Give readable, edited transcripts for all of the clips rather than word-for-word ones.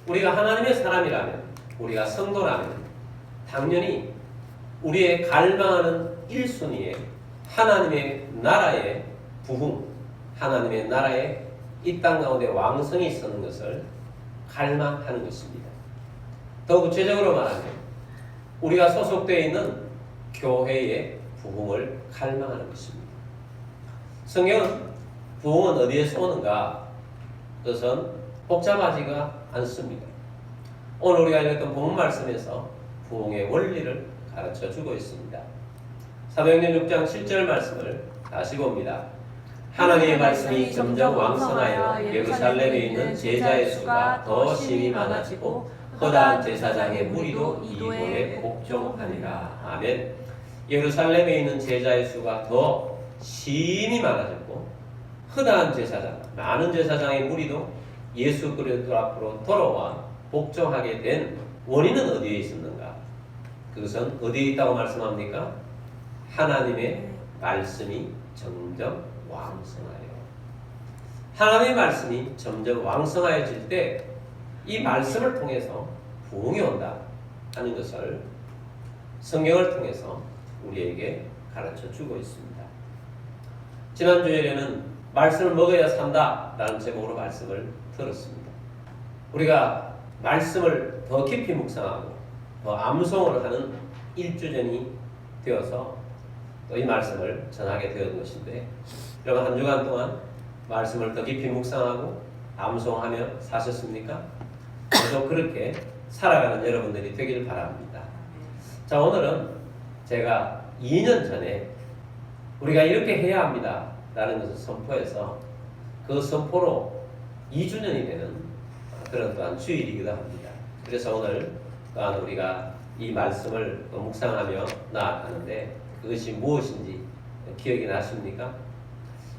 우리가 하나님의 사람이라면, 우리가 성도라면 당연히 우리의 갈망하는 1순위에 하나님의 나라의 부흥, 하나님의 나라의 이 땅 가운데 왕성이 있는 것을 갈망하는 것입니다. 더 구체적으로 말하면 우리가 소속되어 있는 교회의 부흥을 갈망하는 것입니다. 성경은 부흥은 어디에서 오는가? 그것은 복잡하지가 않습니다. 오늘 우리가 읽었던 본문 말씀에서 부흥의 원리를 가르쳐 주고 있습니다. 사도행전 6장 7절 말씀을 다시 봅니다. 하나님의 말씀이 점점 왕성하여 예루살렘에 있는 제자의 수가 더 심히 많아지고 허다한 제사장의 무리도 이도에 복종하니라. 아멘. 예루살렘에 있는 제자의 수가 더 심히 많아졌고 허다한 제사장, 많은 제사장의 무리도 예수 그리스도 앞으로 돌아와 복종하게 된 원인은 어디에 있었는가? 그것은 어디에 있다고 말씀합니까? 하나님의 말씀이 점점 왕성하여. 하나님의 말씀이 점점 왕성하여질 때 이 말씀을 통해서 부흥이 온다 하는 것을 성경을 통해서 우리에게 가르쳐 주고 있습니다. 지난 주일에는 말씀을 먹어야 산다 라는 제목으로 말씀을 들었습니다. 우리가 말씀을 더 깊이 묵상하고 더 암송을 하는 1주년이 되어서 또 이 말씀을 전하게 되었던 것인데, 여러분 한 주간 동안 말씀을 더 깊이 묵상하고 암송하며 사셨습니까? 저도 그렇게 살아가는 여러분들이 되길 바랍니다. 자, 오늘은 제가 2년 전에 우리가 이렇게 해야 합니다 라는 것을 선포해서 그 선포로 2주년이 되는 그런 또한 주일이기도 합니다. 그래서 오늘 또한 우리가 이 말씀을 또 묵상하며 나아가는데 그것이 무엇인지 기억이 나십니까?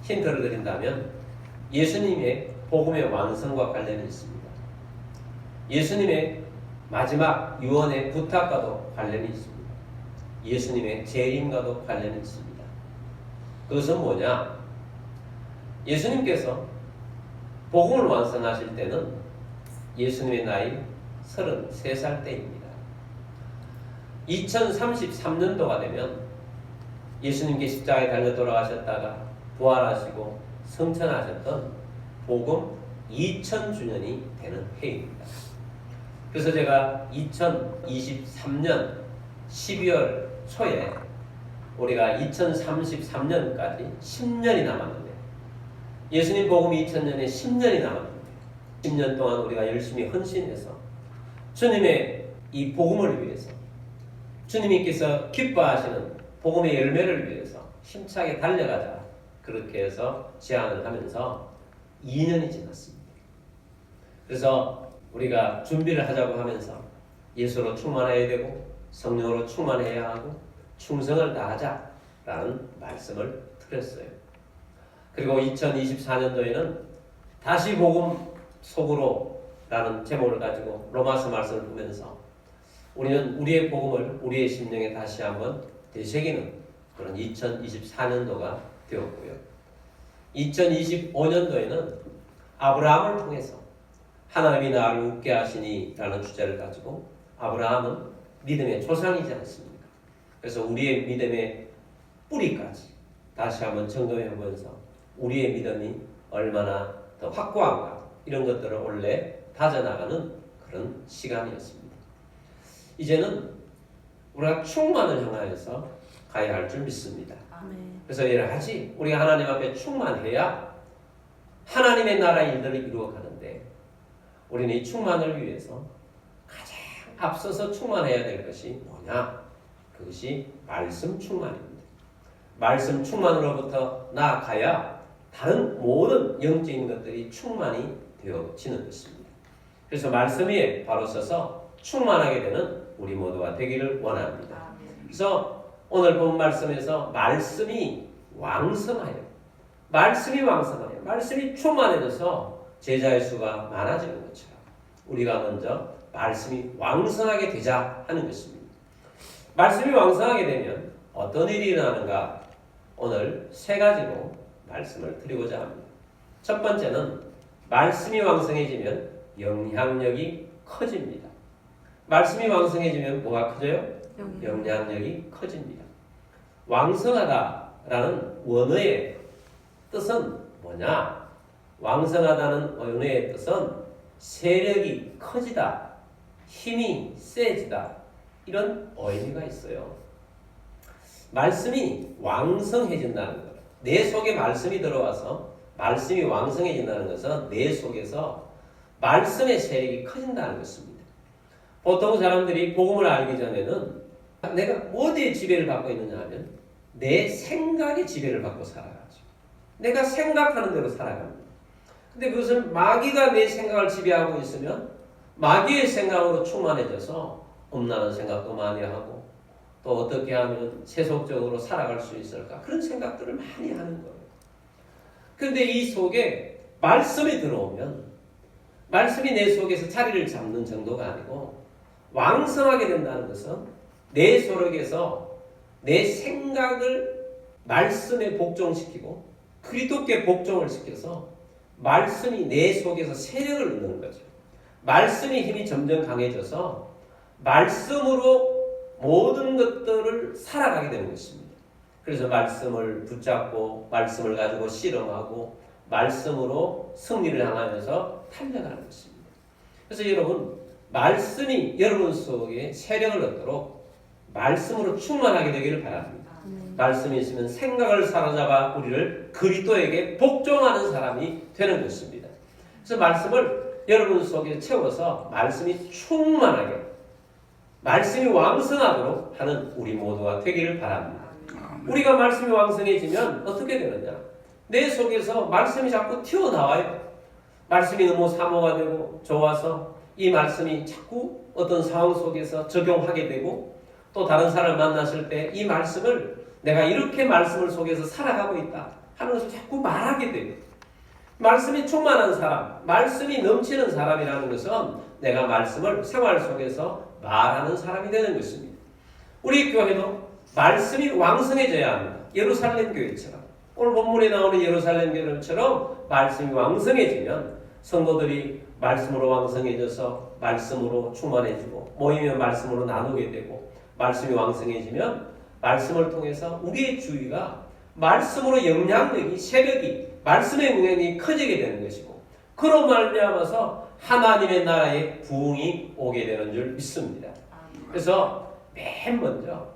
힌트를 드린다면 예수님의 복음의 완성과 관련이 있습니다. 예수님의 마지막 유언의 부탁과도 관련이 있습니다. 예수님의 재림과도 관련이 있습니다. 그것은 뭐냐? 예수님께서 복음을 완성하실 때는 예수님의 나이 33살 때입니다. 2033년도가 되면 예수님께 십자가에 달려 돌아가셨다가 부활하시고 승천하셨던 복음 2000주년이 되는 해입니다. 그래서 제가 2023년 12월 초에 우리가 2033년까지 10년이 남았는데, 예수님 복음 2000년에 10년이 남았는데 10년 동안 우리가 열심히 헌신해서 주님의 이 복음을 위해서, 주님께서 기뻐하시는 복음의 열매를 위해서 힘차게 달려가자, 그렇게 해서 제안을 하면서 2년이 지났습니다. 그래서 우리가 준비를 하자고 하면서 예수로 충만해야 되고 성령으로 충만해야 하고 충성을 다하자라는 말씀을 드렸어요. 그리고 2024년도에는 다시 복음 속으로 라는 제목을 가지고 로마서 말씀을 보면서 우리는 우리의 복음을 우리의 심령에 다시 한번 되새기는 그런 2024년도가 되었고요. 2025년도에는 아브라함을 통해서 하나님이 나를 웃게 하시니 라는 주제를 가지고, 아브라함은 믿음의 조상이지 않습니까? 그래서 우리의 믿음의 뿌리까지 다시 한번 점검해 보면서 우리의 믿음이 얼마나 더 확고한가, 이런 것들을 원래 다져나가는 그런 시간이었습니다. 이제는 우리가 충만을 향하여서 가야 할 줄 믿습니다. 그래서 여러 가지 우리가 하나님 앞에 충만해야 하나님의 나라의 일들을 이루어가는데, 우리는 이 충만을 위해서 가장 앞서서 충만해야 될 것이 뭐냐? 그것이 말씀 충만입니다. 말씀 충만으로부터 나아가야 다른 모든 영적인 것들이 충만이 되어지는 것입니다. 그래서 말씀 위에 바로 서서 충만하게 되는 우리 모두가 되기를 원합니다. 그래서 오늘 본 말씀에서 말씀이 왕성하여, 말씀이 충만해져서 제자의 수가 많아지는 것처럼 우리가 먼저 말씀이 왕성하게 되자 하는 것입니다. 말씀이 왕성하게 되면 어떤 일이 일어나는가? 오늘 세 가지로 말씀을 드리고자 합니다. 첫 번째는 말씀이 왕성해지면 영향력이 커집니다. 말씀이 왕성해지면 뭐가 커져요? 영향력이 커집니다. 왕성하다라는 원어의 뜻은 뭐냐? 왕성하다는 원어의 뜻은 세력이 커지다, 힘이 세지다, 이런 의미가 있어요. 말씀이 왕성해진다는 것, 내 속에 말씀이 들어와서 말씀이 왕성해진다는 것은 내 속에서 말씀의 세력이 커진다는 것입니다. 보통 사람들이 복음을 알기 전에는 내가 어디에 지배를 받고 있느냐 하면 내 생각에 지배를 받고 살아가죠. 내가 생각하는 대로 살아갑니다. 근데 그것은 마귀가 내 생각을 지배하고 있으면 마귀의 생각으로 충만해져서 음란한 생각도 많이 하고 또 어떻게 하면 세속적으로 살아갈 수 있을까? 그런 생각들을 많이 하는 거예요. 그런데 이 속에 말씀이 들어오면 말씀이 내 속에서 자리를 잡는 정도가 아니고 왕성하게 된다는 것은 내 속에서 내 생각을 말씀에 복종시키고 그리스도께 복종을 시켜서 말씀이 내 속에서 세력을 얻는 거죠. 말씀의 힘이 점점 강해져서 말씀으로 모든 것들을 살아가게 되는 것입니다. 그래서 말씀을 붙잡고 말씀을 가지고 실험하고 말씀으로 승리를 향하면서 달려가는 것입니다. 그래서 여러분, 말씀이 여러분 속에 세력을 얻도록 말씀으로 충만하게 되기를 바랍니다. 말씀이 있으면 생각을 사로잡아 우리를 그리스도에게 복종하는 사람이 되는 것입니다. 그래서 말씀을 여러분 속에 채워서 말씀이 충만하게, 말씀이 왕성하도록 하는 우리 모두가 되기를 바랍니다. 우리가 말씀이 왕성해지면 어떻게 되느냐? 내 속에서 말씀이 자꾸 튀어나와요. 말씀이 너무 사모가 되고 좋아서 이 말씀이 자꾸 어떤 상황 속에서 적용하게 되고 또 다른 사람을 만났을 때 이 말씀을 내가 이렇게 말씀을 속에서 살아가고 있다 하는 것을 자꾸 말하게 돼요. 말씀이 충만한 사람, 말씀이 넘치는 사람이라는 것은 내가 말씀을 생활 속에서 말하는 사람이 되는 것입니다. 우리 교회도 말씀이 왕성해져야 합니다. 예루살렘 교회처럼, 오늘 본문에 나오는 예루살렘 교회처럼 말씀이 왕성해지면 성도들이 말씀으로 왕성해져서 말씀으로 충만해지고 모이면 말씀으로 나누게 되고 말씀이 왕성해지면 말씀을 통해서 우리의 주위가 말씀으로 영향력이, 세력이, 말씀의 영향력이 커지게 되는 것이고 그로 말미암아서 하나님의 나라에 부흥이 오게 되는 줄 믿습니다. 그래서 맨 먼저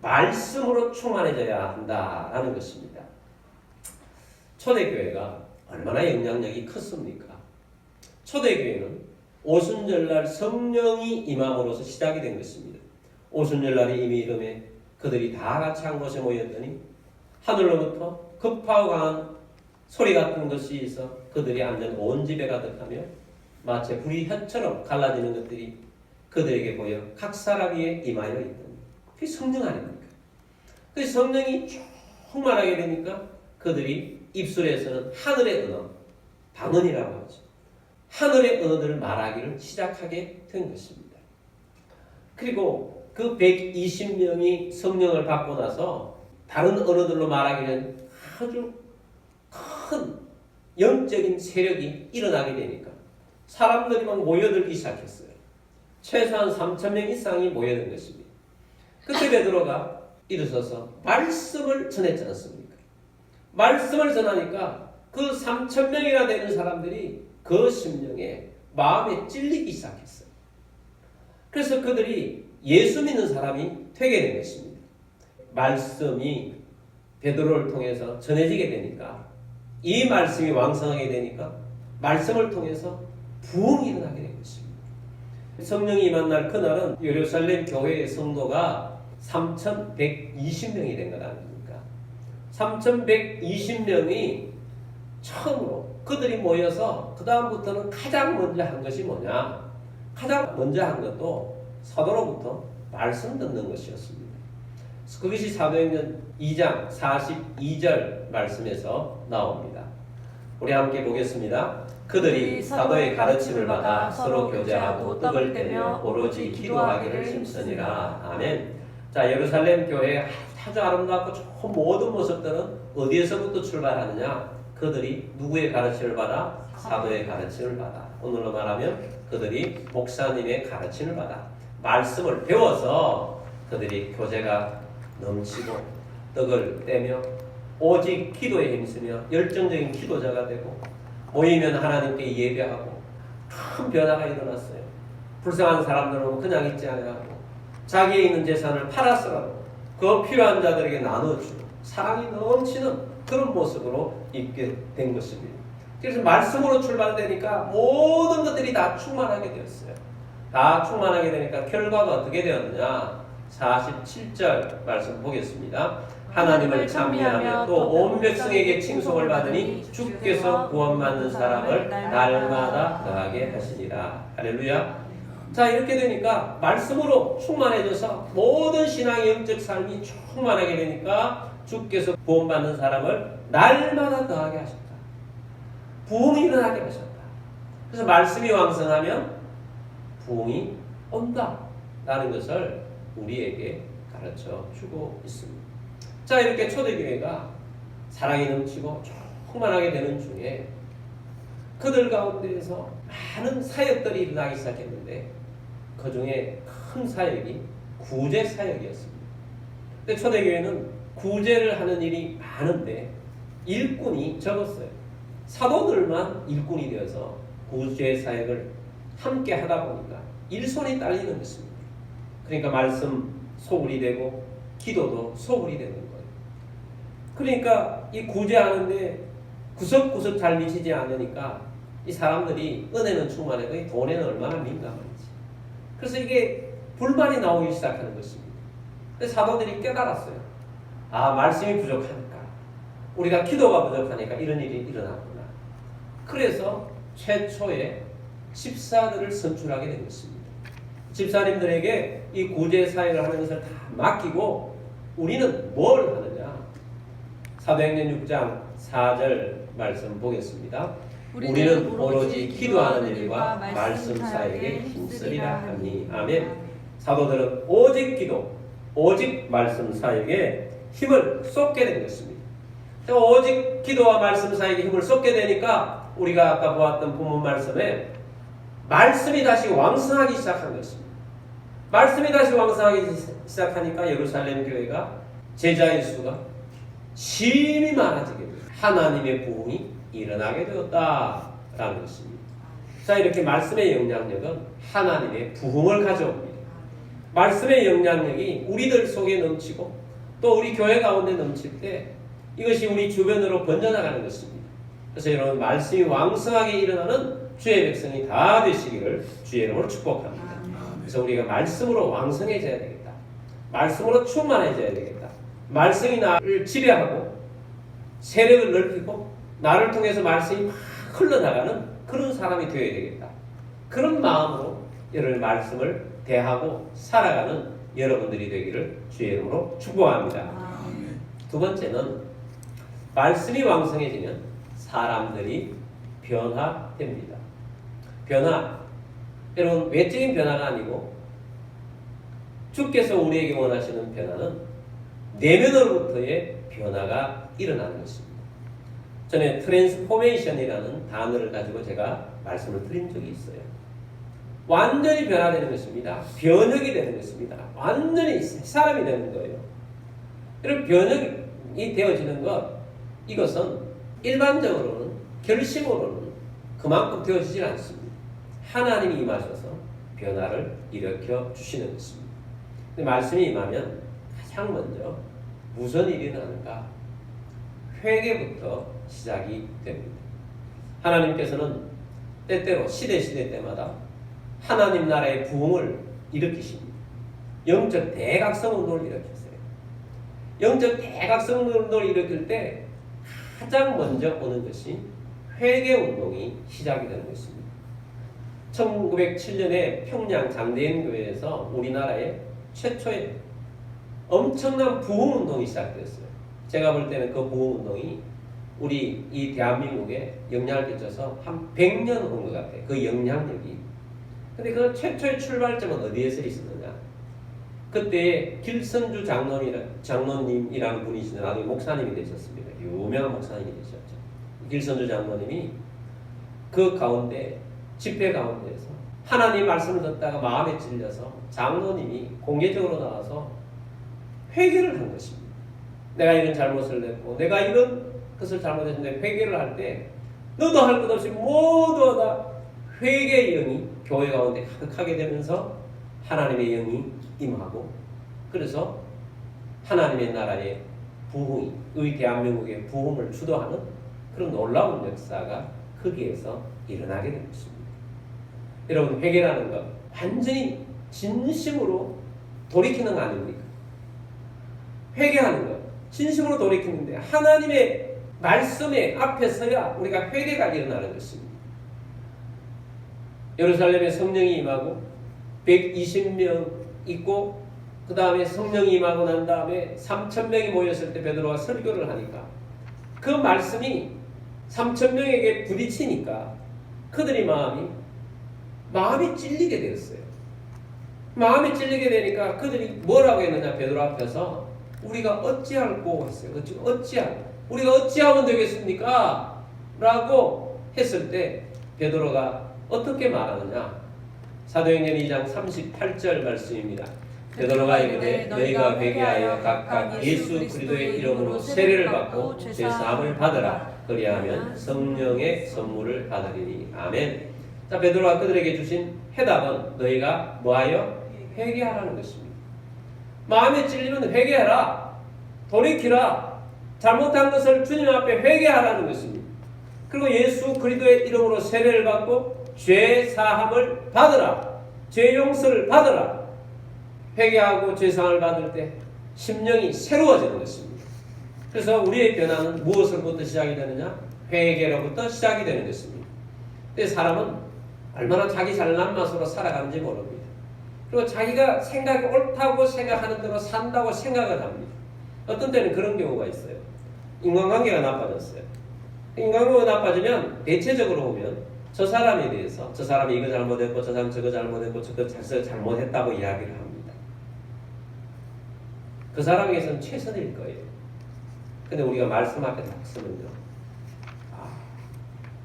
말씀으로 충만해져야 한다라는 것입니다. 초대교회가 얼마나 영향력이 컸습니까? 초대교회는 오순절날 성령이 임함으로써 시작이 된 것입니다. 오순절날이 이미 이름에 그들이 다 같이 한 곳에 모였더니 하늘로부터 급하고 강한 소리 같은 것이 있어 그들이 앉은 온 집에 가득하며 마치 불이 혀처럼 갈라지는 것들이 그들에게 보여 각 사람 위에 임하여 있더니 그게 성령 아닙니까? 그 성령이 충만하게 되니까 그들이 입술에서는 하늘의 언어, 방언이라고 하죠. 하늘의 언어들을 말하기를 시작하게 된 것입니다. 그리고 그 120명이 성령을 받고 나서 다른 언어들로 말하기는 아주 큰 영적인 세력이 일어나게 되니까 사람들이 막 모여들기 시작했어요. 최소한 3,000명 이상이 모여든 것입니다. 그때 베드로가 일어서서 말씀을 전했지 않습니까? 말씀을 전하니까 그 3,000명이나 되는 사람들이 그 심령에 마음에 찔리기 시작했어요. 그래서 그들이 예수 믿는 사람이 되게 된 것입니다. 말씀이 베드로를 통해서 전해지게 되니까 이 말씀이 왕성하게 되니까 말씀을 통해서 부흥이 일어나게 된 것입니다. 성령이 임한 날 그날은 예루살렘 교회의 성도가 3,120명이 된 것 아닙니까? 3,120명이 처음으로 그들이 모여서 그 다음부터는 가장 먼저 한 것이 뭐냐? 가장 먼저 한 것도 사도로부터 말씀 듣는 것이었습니다. 그것이 사도행전 2장 42절 말씀에서 나옵니다. 우리 함께 보겠습니다. 그들이 사도의 가르침을 받아 서로 교제하고 떡을 떼며 오로지 기도하기를 힘쓰니라. 아멘. 자, 예루살렘 교회의 아주 아름답고 좋은 모든 모습들은 어디에서부터 출발하느냐? 그들이 누구의 가르침을 받아? 사도의 가르침을 받아. 오늘로 말하면 그들이 목사님의 가르침을 받아 말씀을 배워서 그들이 교제가 넘치고 떡을 떼며 오직 기도에 힘쓰며 열정적인 기도자가 되고 모이면 하나님께 예배하고 큰 변화가 일어났어요. 불쌍한 사람들은 그냥 있지 않아요. 자기에 있는 재산을 팔아서라도 그 필요한 자들에게 나눠주고 사랑이 넘치는 그런 모습으로 있게 된 것입니다. 그래서 말씀으로 출발되니까 모든 것들이 다 충만하게 되었어요. 다 충만하게 되니까 결과가 어떻게 되었느냐? 47절 말씀 보겠습니다. 하나님을 찬미하며 또 온 백성에게 칭송을 받으니 주께서 구원받는 사람을 날마다 더하게 하시니라. 할렐루야. 자, 이렇게 되니까 말씀으로 충만해져서 모든 신앙의 영적 삶이 충만하게 되니까 주께서 구원받는 사람을 날마다 더하게 하셨다. 부흥이 일어나게 하셨다. 그래서 말씀이 왕성하면 부흥이 온다 라는 것을 우리에게 가르쳐 주고 있습니다. 자, 이렇게 초대교회가 사랑이 넘치고 충만하게 되는 중에 그들 가운데에서 많은 사역들이 일어나기 시작했는데 그 중에 큰 사역이 구제 사역이었습니다. 근데 초대교회는 구제를 하는 일이 많은데 일꾼이 적었어요. 사도들만 일꾼이 되어서 구제 사역을 함께 하다 보니까 일손이 딸리는 것입니다. 그러니까 말씀 소홀히 되고 기도도 소홀히 되는 거예요. 그러니까 이 구제하는데 구석구석 잘 미치지 않으니까 이 사람들이 은혜는 충만해도 이 돈에는 얼마나 민감한지. 그래서 이게 불만이 나오기 시작하는 것입니다. 그래서 사도들이 깨달았어요. 아, 말씀이 부족하니까, 우리가 기도가 부족하니까 이런 일이 일어났구나. 그래서 최초의 집사들을 선출하게 된 것입니다. 집사님들에게 이 구제 사역을 하는 것을 다 맡기고 우리는 뭘 하느냐? 사도행전 6장 4절 말씀 보겠습니다. 우리는 오로지 기도하는 일과 말씀 사역에 힘쓰리라 하니. 아멘. 사도들은 오직 기도, 오직 말씀 사역에 힘을 쏟게 된 것입니다. 오직 기도와 말씀 사역에 힘을 쏟게 되니까 우리가 아까 보았던 본문 말씀에 말씀이 다시 왕성하기 시작한 것입니다. 말씀이 다시 왕성하기 시작하니까 예루살렘 교회가 제자의 수가 심히 많아지게 됩니다. 하나님의 부흥이 일어나게 되었다라는 것입니다. 자, 이렇게 말씀의 영향력은 하나님의 부흥을 가져옵니다. 말씀의 영향력이 우리들 속에 넘치고 또 우리 교회 가운데 넘칠 때 이것이 우리 주변으로 번져나가는 것입니다. 그래서 여러분, 말씀이 왕성하게 일어나는 주의 백성이 다 되시기를 주의 이름으로 축복합니다. 그래서 우리가 말씀으로 왕성해져야 되겠다. 말씀으로 충만해져야 되겠다. 말씀이 나를 지배하고 세력을 넓히고 나를 통해서 말씀이 막 흘러나가는 그런 사람이 되어야 되겠다. 그런 마음으로 여러분 말씀을 대하고 살아가는 여러분들이 되기를 주의 이름으로 축복합니다. 두 번째는 말씀이 왕성해지면 사람들이 변화됩니다. 변화, 여러분 외적인 변화가 아니고 주께서 우리에게 원하시는 변화는 내면으로부터의 변화가 일어나는 것입니다. 전에 트랜스포메이션이라는 단어를 가지고 제가 말씀을 드린 적이 있어요. 완전히 변화되는 것입니다. 변혁이 되는 것입니다. 완전히 사람이 되는 거예요. 이런 변혁이 되어지는 것, 이것은 일반적으로는 결심으로는 그만큼 되어지질 않습니다. 하나님이 임하셔서 변화를 일으켜 주시는 것입니다. 근데 말씀이 임하면 가장 먼저 무슨 일이 일어나는가? 회개부터 시작이 됩니다. 하나님께서는 때때로 시대 때마다 하나님 나라의 부흥을 일으키십니다. 영적 대각성 운동을 일으켰어요. 영적 대각성 운동을 일으킬 때 가장 먼저 오는 것이 회개 운동이 시작이 되는 것입니다. 1907년에 평양 장대인 교회에서 우리나라의 최초의 엄청난 부흥 운동이 시작되었어요. 제가 볼 때는 그 부흥 운동이 우리 이 대한민국에 영향을 끼쳐서 한 100년 온 것 같아요. 그 영향력이. 근데 그 최초의 출발점은 어디에서 있었느냐? 그때 길선주 장로님이라는 분이시는 나중에 목사님이 되셨습니다. 유명한 목사님이 되셨죠. 길선주 장로님이 그 가운데 집회 가운데에서 하나님 말씀을 듣다가 마음에 찔려서 장로님이 공개적으로 나와서 회개를 한 것입니다. 내가 이런 잘못을 했고 내가 이런 것을 잘못했는데 회개를 할 때 너도 할 것 없이 모두 다 회개의 영이 교회 가운데 가득하게 되면서 하나님의 영이 임하고 그래서 하나님의 나라의 부흥이 의 대한민국의 부흥을 주도하는 그런 놀라운 역사가 거기에서 일어나게 된 것입니다. 여러분 회개라는 것 완전히 진심으로 돌이키는 거 아닙니까? 회개하는 것 진심으로 돌이키는데 하나님의 말씀에 앞에 서야 우리가 회개가 일어나는 것입니다. 예루살렘에 성령이 임하고 120명 있고 그 다음에 성령이 임하고 난 다음에 3,000명이 모였을 때 베드로가 설교를 하니까 그 말씀이 3,000명에게 부딪히니까 그들의 마음이 찔리게 되었어요. 마음이 찔리게 되니까 그들이 뭐라고 했느냐 베드로 앞에서 우리가 어찌할꼬 했어요. 우리가 어찌하면 되겠습니까? 라고 했을 때 베드로가 어떻게 말하느냐 사도행전 2장 38절 말씀입니다. 베드로가 이르되 너희가 회개하여 각각 예수 그리스도의 이름으로 세례를 받고 죄사함을 받으라. 그리하면 성령의 선물을 받으리니. 아멘. 자, 베드로가 그들에게 주신 해답은 너희가 뭐하여? 회개하라는 것입니다. 마음에 찔리면 회개하라. 돌이키라. 잘못한 것을 주님 앞에 회개하라는 것입니다. 그리고 예수 그리스도의 이름으로 세례를 받고 죄사함을 받으라. 죄 용서를 받으라. 회개하고 죄사함을 받을 때 심령이 새로워지는 것입니다. 그래서 우리의 변화는 무엇으로부터 시작이 되느냐? 회개로부터 시작이 되는 것입니다. 근데 사람은 얼마나 자기 잘난 맛으로 살아가는지 모릅니다. 그리고 자기가 생각이 옳다고 생각하는 대로 산다고 생각을 합니다. 어떤 때는 그런 경우가 있어요. 인간관계가 나빠졌어요. 인간관계가 나빠지면 대체적으로 보면 저 사람에 대해서 저 사람이 이거 잘못했고 저 사람 저거 잘못했고 저거 잘못했다고 이야기를 합니다. 그 사람에게서는 최선일 거예요. 근데 우리가 말씀 앞에 딱 서면요.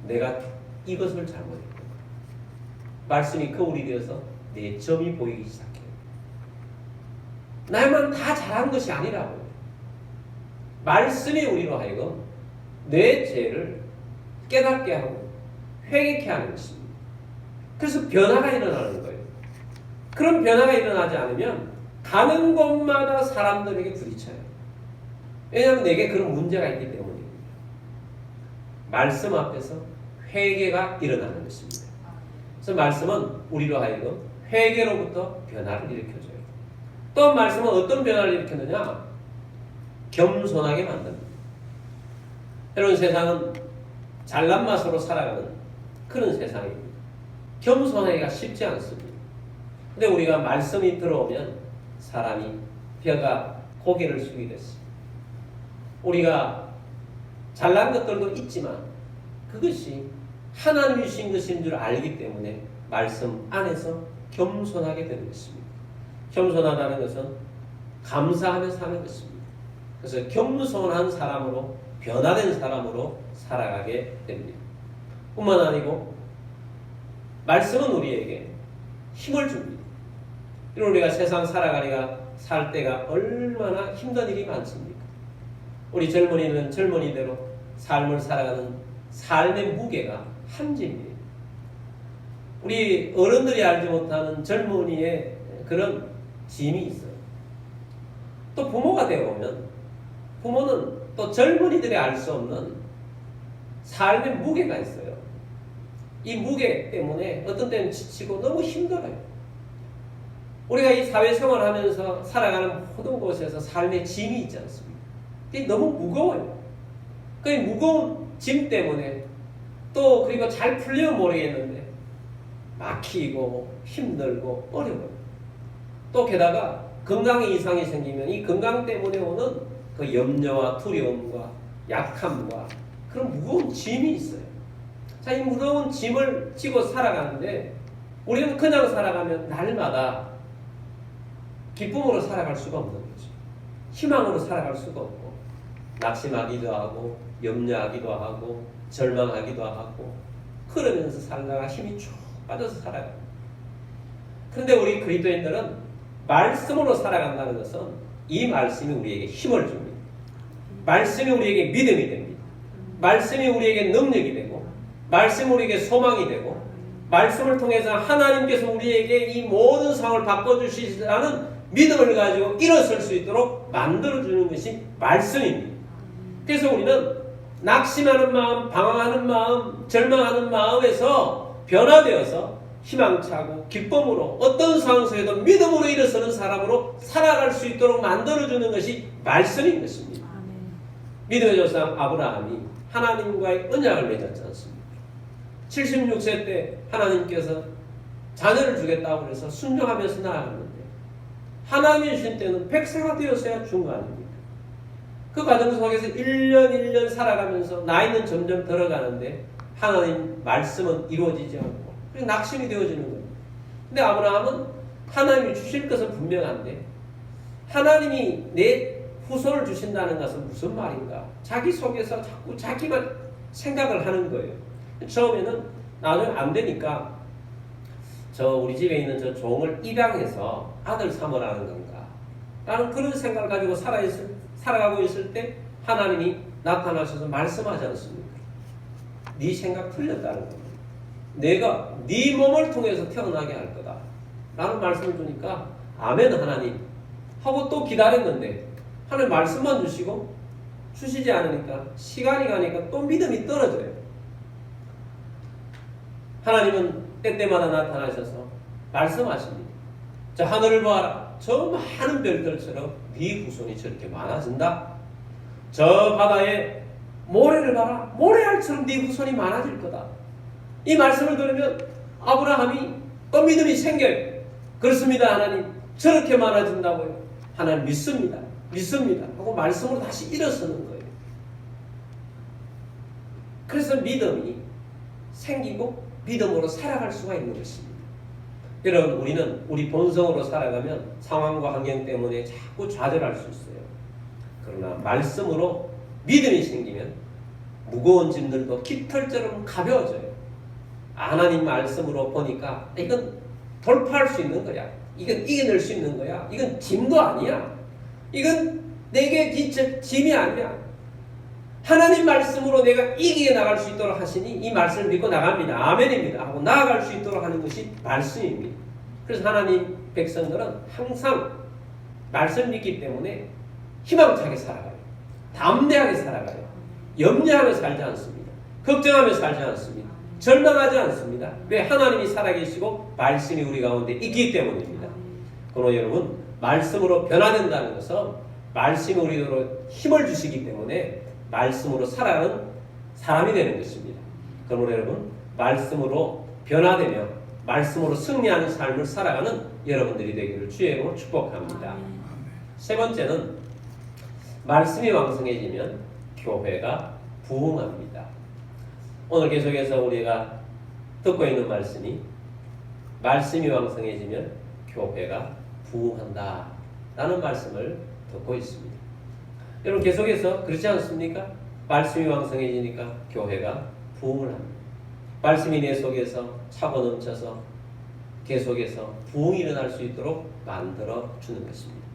내가 이것을 잘못했고 말씀이 거울이 되어서 내 점이 보이기 시작해요. 나만 다 잘한 것이 아니라고요. 말씀이 우리로 하여금 내 죄를 깨닫게 하고 회개케 하는 것입니다. 그래서 변화가 일어나는 거예요. 그런 변화가 일어나지 않으면 가는 곳마다 사람들에게 부딪혀요. 왜냐하면 내게 그런 문제가 있기 때문입니다. 말씀 앞에서 회개가 일어나는 것입니다. 그래서 말씀은 우리로 하여금 회개로부터 변화를 일으켜줘요. 또 말씀은 어떤 변화를 일으켰느냐? 겸손하게 만듭니다. 여러분 세상은 잘난 맛으로 살아가는 그런 세상입니다. 겸손하기가 쉽지 않습니다. 근데 우리가 말씀이 들어오면 사람이 벼가 고개를 숙이게 됐습니다. 우리가 잘난 것들도 있지만 그것이 하나님이 주신 것인 줄 알기 때문에 말씀 안에서 겸손하게 되는 것입니다. 겸손하다는 것은 감사하며 사는 것입니다. 그래서 겸손한 사람으로 변화된 사람으로 살아가게 됩니다. 뿐만 아니고 말씀은 우리에게 힘을 줍니다. 우리가 세상 살아가리가 살 때가 얼마나 힘든 일이 많습니까? 우리 젊은이는 젊은이대로 삶을 살아가는 삶의 무게가 한지입니다. 우리 어른들이 알지 못하는 젊은이의 그런 짐이 있어요. 또 부모가 되어보면 부모는 또 젊은이들이 알 수 없는 삶의 무게가 있어요. 이 무게 때문에 어떤 때는 지치고 너무 힘들어요. 우리가 이 사회생활을 하면서 살아가는 모든 곳에서 삶의 짐이 있지 않습니까? 이게 너무 무거워요. 그 무거운 짐 때문에 또 그리고 잘 풀리면 모르겠는데 막히고 힘들고 어려워요. 또 게다가 건강에 이상이 생기면 이 건강 때문에 오는 그 염려와 두려움과 약함과 그런 무거운 짐이 있어요. 자, 이 무거운 짐을 지고 살아가는데 우리는 그냥 살아가면 날마다 기쁨으로 살아갈 수가 없는 거죠. 희망으로 살아갈 수가 없고 낙심하기도 하고 염려하기도 하고 절망하기도 하고 그러면서 살다가 힘이 쭉 빠져서 살아요. 그런데 우리 그리스도인들은 말씀으로 살아간다는 것은 이 말씀이 우리에게 힘을 줍니다. 말씀이 우리에게 믿음이 됩니다. 말씀이 우리에게 능력이 되고, 말씀이 우리에게 소망이 되고, 말씀을 통해서 하나님께서 우리에게 이 모든 상황을 바꿔주시라는 믿음을 가지고 일어설 수 있도록 만들어주는 것이 말씀입니다. 그래서 우리는 낙심하는 마음, 방황하는 마음, 절망하는 마음에서 변화되어서 희망차고 기쁨으로 어떤 상황 속에도 믿음으로 일어서는 사람으로 살아갈 수 있도록 만들어주는 것이 말씀인 것입니다. 믿음의 조상 아브라함이 하나님과의 언약을 맺었지 않습니까? 76세 때 하나님께서 자녀를 주겠다고 해서 순종하면서 나아갔는데 하나님이 주신 때는 백세가 되었어야 준 거 아닙니까? 그 과정 속에서 1년 1년 살아가면서 나이는 점점 들어가는데 하나님 말씀은 이루어지지 않고 그냥 낙심이 되어지는 거예요. 근데 아브라함은 하나님이 주실 것은 분명한데 하나님이 내 후손을 주신다는 것은 무슨 말인가? 자기 속에서 자꾸 자기만 생각을 하는 거예요. 처음에는 나중에 안 되니까 우리 집에 있는 저 종을 입양해서 아들 삼으라는 건가? 라는 그런 생각을 가지고 살아가고 있을 때 하나님이 나타나셔서 말씀하지 않습니까? 네 생각 틀렸다는 겁니다. 내가 네 몸을 통해서 태어나게 할 거다. 라는 말씀을 주니까 아멘 하나님 하고 또 기다렸는데 하나님 말씀만 주시지 않으니까 시간이 가니까 또 믿음이 떨어져요. 하나님은 때때마다 나타나셔서 말씀하십니다. 자, 하늘을 봐라. 저 많은 별들처럼 네 후손이 저렇게 많아진다. 저 바다에 모래를 봐라. 모래알처럼 네 후손이 많아질 거다. 이 말씀을 들으면 아브라함이 또 믿음이 생겨요. 그렇습니다 하나님. 저렇게 많아진다고요. 하나님 믿습니다. 하고 말씀으로 다시 일어서는 거예요. 그래서 믿음이 생기고 믿음으로 살아갈 수가 있는 것입니다. 여러분 우리는 우리 본성으로 살아가면 상황과 환경 때문에 자꾸 좌절할 수 있어요. 그러나 말씀으로 믿음이 생기면 무거운 짐들도 깃털처럼 가벼워져요. 하나님 말씀으로 보니까 이건 돌파할 수 있는 거야. 이건 이겨낼 수 있는 거야. 이건 짐도 아니야. 이건 내게 짐이 아니야. 하나님 말씀으로 내가 이기게 나갈 수 있도록 하시니 이 말씀을 믿고 나갑니다. 아멘입니다. 하고 나아갈 수 있도록 하는 것이 말씀입니다. 그래서 하나님 백성들은 항상 말씀 믿기 때문에 희망차게 살아가요. 담대하게 살아가요. 염려하며 살지 않습니다. 걱정하며 살지 않습니다. 절망하지 않습니다. 왜? 하나님이 살아계시고 말씀이 우리 가운데 있기 때문입니다. 그러나 여러분 말씀으로 변화된다는 것은 말씀이 우리로 힘을 주시기 때문에 말씀으로 살아가는 사람이 되는 것입니다. 그러므로 여러분 말씀으로 변화되며 말씀으로 승리하는 삶을 살아가는 여러분들이 되기를 주의 이름으로 축복합니다. 세 번째는 말씀이 왕성해지면 교회가 부흥합니다. 오늘 계속해서 우리가 듣고 있는 말씀이 왕성해지면 교회가 부흥한다 라는 말씀을 듣고 있습니다. 여러분 계속해서 그렇지 않습니까? 말씀이 왕성해지니까 교회가 부흥을 합니다. 말씀이 내 속에서 차고 넘쳐서 계속해서 부흥이 일어날 수 있도록 만들어 주는 것입니다.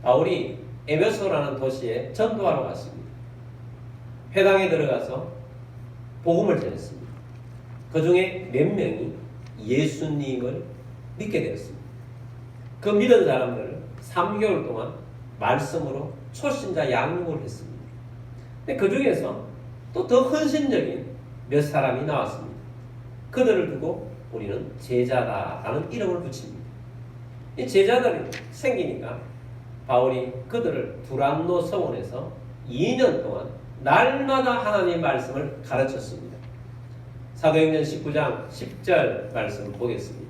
바울이 에베소라는 도시에 전도하러 갔습니다. 회당에 들어가서 복음을 전했습니다. 그 중에 몇 명이 예수님을 믿게 되었습니다. 그 믿은 사람들을 3개월 동안 말씀으로 초신자 양육을 했습니다. 근데 그 중에서 또 더 헌신적인 몇 사람이 나왔습니다. 그들을 두고 우리는 제자다라는 이름을 붙입니다. 이 제자들이 생기니까 바울이 그들을 두란노 서원에서 2년 동안 날마다 하나님의 말씀을 가르쳤습니다. 사도행전 19장 10절 말씀 보겠습니다.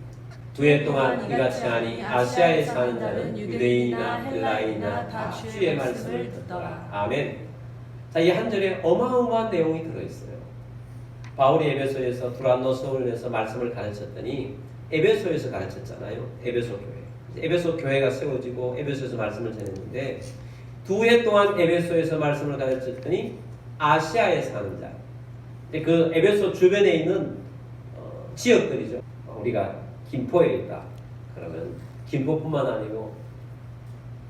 2해 동안 이같이 하니 아시아에 사는 자는 유대인이나 헬라인이나 다 주의 말씀을 듣더라. 아멘. 자, 이 한 절에 어마어마한 내용이 들어있어요. 바울이 에베소에서 두란노 서울에서 말씀을 가르쳤더니 에베소에서 가르쳤잖아요. 에베소 교회. 에베소 교회가 세워지고 에베소에서 말씀을 전했는데 2해 동안 에베소에서 말씀을 가르쳤더니 아시아에 사는 자. 그 에베소 주변에 있는 지역들이죠. 우리가 김포에 있다. 그러면 김포뿐만 아니고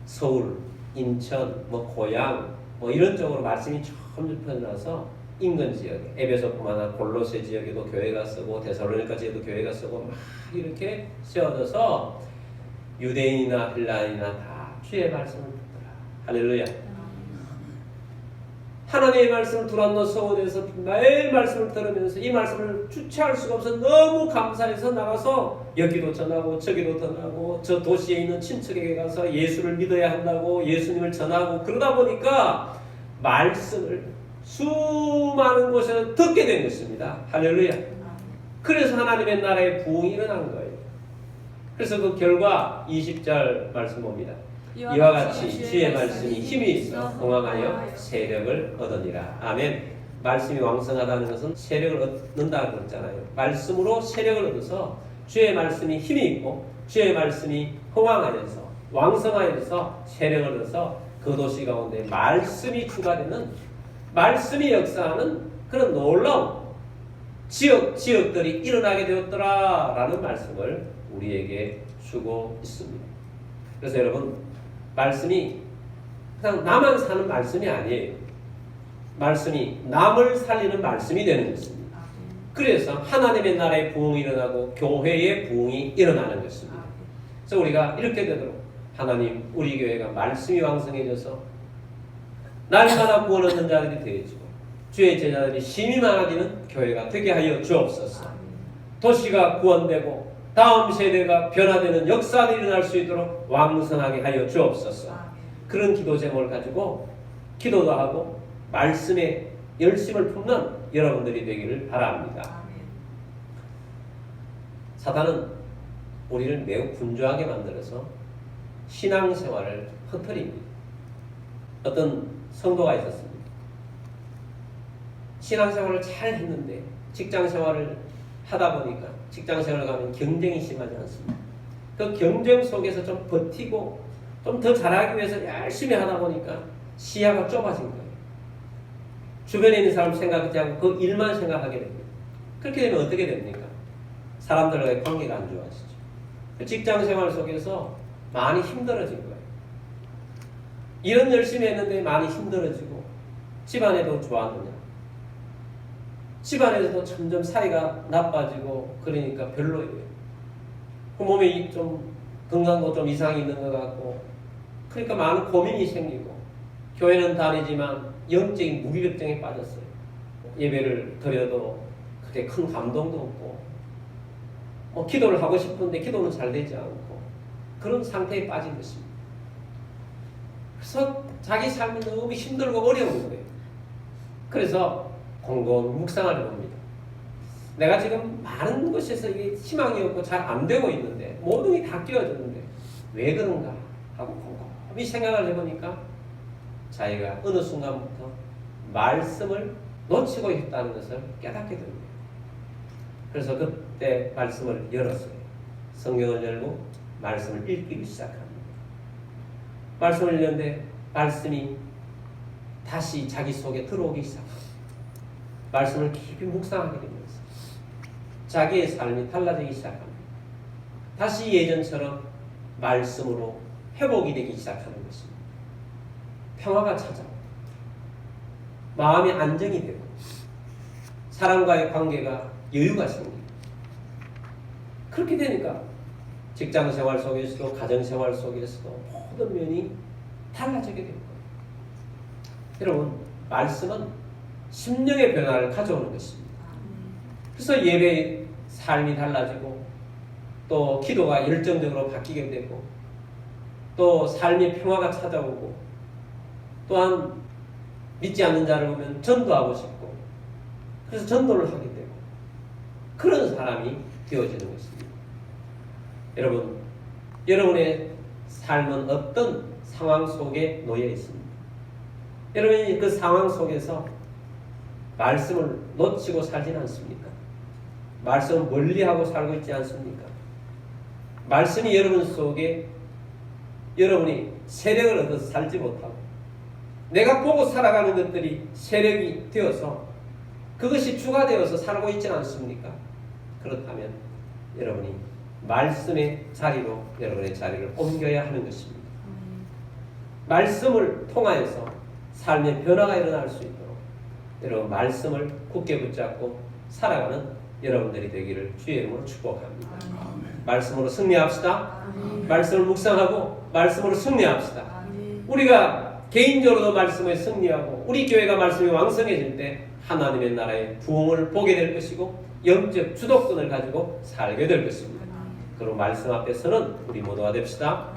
서울, 인천, 고향 이런 쪽으로 말씀이 점점 퍼져나서 인근 지역에 에베소뿐만 아니라 골로새 지역에도 교회가 쓰고 데살로니가 지역에도 교회가 쓰고 막 이렇게 세워져서 유대인이나 헬라인이나 다 주의 말씀을 듣더라. 할렐루야. 하나님의 말씀을 두란노 서원에서 매일 말씀을 들으면서 이 말씀을 주체할 수가 없어 너무 감사해서 나가서 여기도 전하고 저기도 전하고 저 도시에 있는 친척에게 가서 예수를 믿어야 한다고 예수님을 전하고 그러다 보니까 말씀을 수많은 곳에서 듣게 된 것입니다. 할렐루야. 그래서 하나님의 나라의 부흥이 일어난 거예요. 그래서 그 결과 20절 말씀 봅니다. 이와 같이 주의 말씀이 힘이 있어 공황하여 세력을 얻으니라. 아멘. 말씀이 왕성하다는 것은 세력을 얻는다고 그랬잖아요. 말씀으로 세력을 얻어서 주의 말씀이 힘이 있고 주의 말씀이 흥왕하여서 왕성하여서 세력을 얻어서 그 도시 가운데 말씀이 추가되는 말씀이 역사하는 그런 놀라운 지역들이 일어나게 되었더라라는 말씀을 우리에게 주고 있습니다. 그래서 여러분 말씀이 그냥 나만 사는 말씀이 아니에요. 말씀이 남을 살리는 말씀이 되는 것입니다. 그래서 하나님의 나라의 부흥이 일어나고 교회의 부흥이 일어나는 것입니다. 그래서 우리가 이렇게 되도록 하나님 우리 교회가 말씀이 왕성해져서 날마다 구원 얻는 자들이 되어지고 주의 제자들이 힘이 많아지는 교회가 되게 하여 주옵소서. 도시가 구원되고 다음 세대가 변화되는 역사들이 일어날 수 있도록 왕성하게 하여 주옵소서. 그런 기도 제목을 가지고 기도도 하고 말씀에 열심을 품는 여러분들이 되기를 바랍니다. 사단은 우리를 매우 분주하게 만들어서 신앙생활을 흐트립니다. 어떤 성도가 있었습니다. 신앙생활을 잘 했는데 직장생활을 하다 보니까 직장생활을 가면 경쟁이 심하지 않습니까? 그 경쟁 속에서 좀 버티고 좀 더 잘하기 위해서 열심히 하다 보니까 시야가 좁아진 거예요. 주변에 있는 사람 생각하지 않고 그 일만 생각하게 됩니다. 그렇게 되면 어떻게 됩니까? 사람들과의 관계가 안 좋아지죠. 직장생활 속에서 많이 힘들어진 거예요. 일은 열심히 했는데 많이 힘들어지고 집안에도 좋았느냐? 집안에서도 점점 사이가 나빠지고 그러니까 별로예요. 그 몸에 좀 건강도 좀 이상이 있는 것 같고 그러니까 많은 고민이 생기고 교회는 다니지만 영적인 무기력증에 빠졌어요. 예배를 드려도 그렇게 큰 감동도 없고 기도를 하고 싶은데 기도는 잘 되지 않고 그런 상태에 빠진 것입니다. 그래서 자기 삶이 너무 힘들고 어려운 거예요. 그래서 곤곤 묵상을 해봅니다. 내가 지금 많은 것에서 이게 희망이 없고 잘 안 되고 있는데 모든 게 다 끼어졌는데 왜 그런가 하고 곰곰이 생각을 해보니까 자기가 어느 순간부터 말씀을 놓치고 있다는 것을 깨닫게 됩니다. 그래서 그때 말씀을 열었어요. 성경을 열고 말씀을 읽기 시작합니다. 말씀을 읽는데 말씀이 다시 자기 속에 들어오기 시작합니다. 말씀을 깊이 묵상하게 되면서 자기의 삶이 달라지기 시작합니다. 다시 예전처럼 말씀으로 회복이 되기 시작하는 것입니다. 평화가 찾아오고 마음이 안정이 되고 사람과의 관계가 여유가 생깁니다. 그렇게 되니까 직장생활 속에서도 가정생활 속에서도 모든 면이 달라지게 될 거예요. 여러분 말씀은 심령의 변화를 가져오는 것입니다. 그래서 예배의 삶이 달라지고 또 기도가 열정적으로 바뀌게 되고 또 삶의 평화가 찾아오고 또한 믿지 않는 자를 보면 전도하고 싶고 그래서 전도를 하게 되고 그런 사람이 되어지는 것입니다. 여러분, 여러분의 삶은 어떤 상황 속에 놓여 있습니다. 여러분이 그 상황 속에서 말씀을 놓치고 살지는 않습니까? 말씀을 멀리하고 살고 있지 않습니까? 말씀이 여러분 속에 여러분이 세력을 얻어서 살지 못하고 내가 보고 살아가는 것들이 세력이 되어서 그것이 주가 되어서 살고 있지 않습니까? 그렇다면 여러분이 말씀의 자리로 여러분의 자리를 옮겨야 하는 것입니다. 말씀을 통하여서 삶의 변화가 일어날 수 있도록 여러분 말씀을 굳게 붙잡고 살아가는 여러분들이 되기를 주의 이름으로 축복합니다. 말씀으로 승리합시다. 말씀을 묵상하고 말씀으로 승리합시다. 우리가 개인적으로도 말씀에 승리하고 우리 교회가 말씀이 왕성해질 때 하나님의 나라의 부흥을 보게 될 것이고 영적 주도권을 가지고 살게 될 것입니다. 그런 말씀 앞에서는 우리 모두가 됩시다.